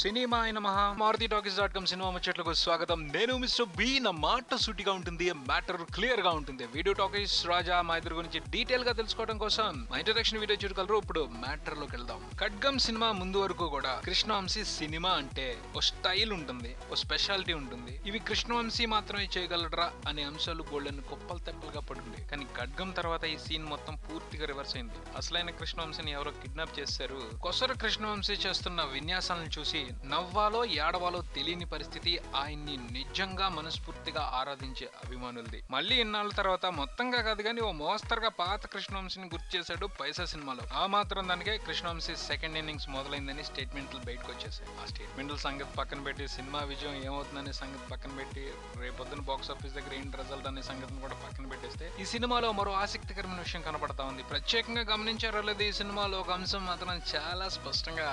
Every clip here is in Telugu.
సినిమా అయిన మహా మారుతి టాకీస్.com సినిమా ముచ్చట్లకు స్వాగతం. నేను మిస్టర్ బి. నా మాట సూటిగా ఉంటుంది, మ్యాటర్ క్లియర్ గా ఉంటుంది. వీడియో టాకీస్ రాజా మా ఇద్దరు గురించి డీటెయిల్ గా తెలుసుకోవడం కోసం మా ఇంట్రడక్షన్ వీడియో చూడగలరు. ఇప్పుడు మ్యాటర్ లోకి వెళ్దాం. ఖడ్గం సినిమా ముందు వరకు కూడా కృష్ణవంశీ సినిమా అంటే ఓ స్టైల్ ఉంటుంది, ఓ స్పెషాలిటీ ఉంటుంది. ఇవి కృష్ణవంశీ మాత్రమే చేయగలరా అనే అంశాలు గోల్డెన్ కుప్పలు తెప్పలుగా పడుంది. కానీ ఖడ్గం తర్వాత ఈ సీన్ మొత్తం పూర్తిగా రివర్స్ అయింది. అసలైన కృష్ణవంశీని ఎవరో కిడ్నాప్ చేశారు. కొసర కృష్ణవంశీ చేస్తున్న విన్యాసాలను చూసి నవ్వాలో ఏడవాలో తెలియని పరిస్థితి ఆయన్ని నిజంగా మనస్ఫూర్తిగా ఆరాధించే అభిమానులది. మళ్ళీ ఇన్నాళ్ళ తర్వాత మొత్తంగా కాదు కానీ ఓ మోస్తరుగా పాత కృష్ణవంశీని గుర్తు చేశాడు పైసా సినిమాలో. ఆ మాత్రం దానికే కృష్ణవంశీ సెకండ్ ఇన్నింగ్స్ మొదలైందని స్టేట్మెంట్లు బయటకు వచ్చేసాయి. ఆ స్టేట్మెంట్ల సంగతి పక్కన పెట్టి, సినిమా విజయం ఏమవుతుందనే సంగతి పక్కన పెట్టి, రేపొద్దున బాక్స్ ఆఫీస్ దగ్గర ఏంటి రిజల్ట్ అనే సంగతిని కూడా పక్కన పెట్టేస్తే ఈ సినిమాలో మరో ఆసక్తికరమైన విషయం కనపడతా ఉంది. ప్రత్యేకంగా గమనించారో లేదు, ఈ సినిమాలో ఒక అంశం మాత్రం చాలా స్పష్టంగా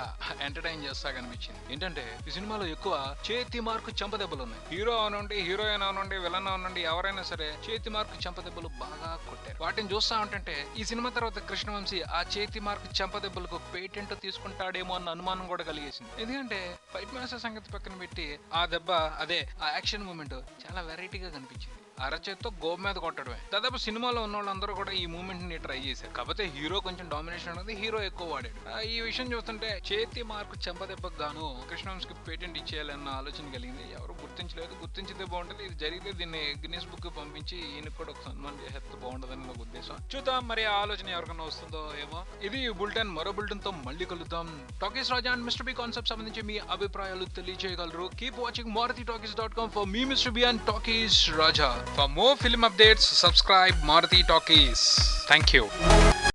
ఎంటర్టైన్ చేస్తా కనిపించింది. ఏంటంటే ఈ సినిమాలో ఎక్కువ చేతి మార్కు చెంపదెబ్బలు ఉన్నాయి. హీరో అవనండి, హీరోయిన్ అవనండి, విలన్ అవనండి, ఎవరైనా సరే చేతి మార్కు చెంపదెబ్బలు బాగా కొట్టారు. వాటిని చూస్తా ఉంటుంటే ఈ సినిమా తర్వాత కృష్ణవంశీ ఆ చేతి మార్కు చెంపదెబ్బలకు పేటెంట్ తీసుకుంటాడేమో అన్న అనుమానం కూడా కలిగేసింది. ఎందుకంటే ఫైట్ మాస్టర్ సంగతి పక్కన పెట్టి ఆ దెబ్బ, అదే ఆ యాక్షన్ మూమెంట్ చాలా వెరైటీగా కనిపించింది. అరచేత్తో గోపు మీద కొట్టడమే. దాదాపు సినిమాలో ఉన్న వాళ్ళందరూ కూడా ఈ మూమెంట్ ని ట్రై చేశారు. కాకపోతే హీరో కొంచెం డామినేషన్ అనేది హీరో ఎక్కువ వాడాడు. ఈ విషయం చూస్తుంటే చేతి మార్కు చెంపదెబ్బకు గాను కృష్ణవంశీకి పేటెంట్ ఇచ్చేయాలన్న ఆలోచన కలిగింది. ఎవరు గుర్తించలేదు. గుర్తించితే బాగుంటుంది. ఇది జరిగితే దీన్ని గిన్నెస్ బుక్ పంపించి ఈయనకు కూడా ఒక సన్మానం చేస్తే బాగుంటుందని ఒక ఉద్దేశం. చూద్దాం మరి ఆ ఆలోచన ఎవరికన్నా వస్తుందో ఏమో. ఇది బులెటిన్. మరో బులెటిన్ తో మళ్ళీ కలుద్దాం. Talkies Raja and mister B concept సంబంధించి మీ అభిప్రాయాలు తెలియజేయగలరు. Keep watching MaruTiTalkies.com for me, Mr. B and Talkies Raja. For more film updates, subscribe Maruti Talkies. Thank you.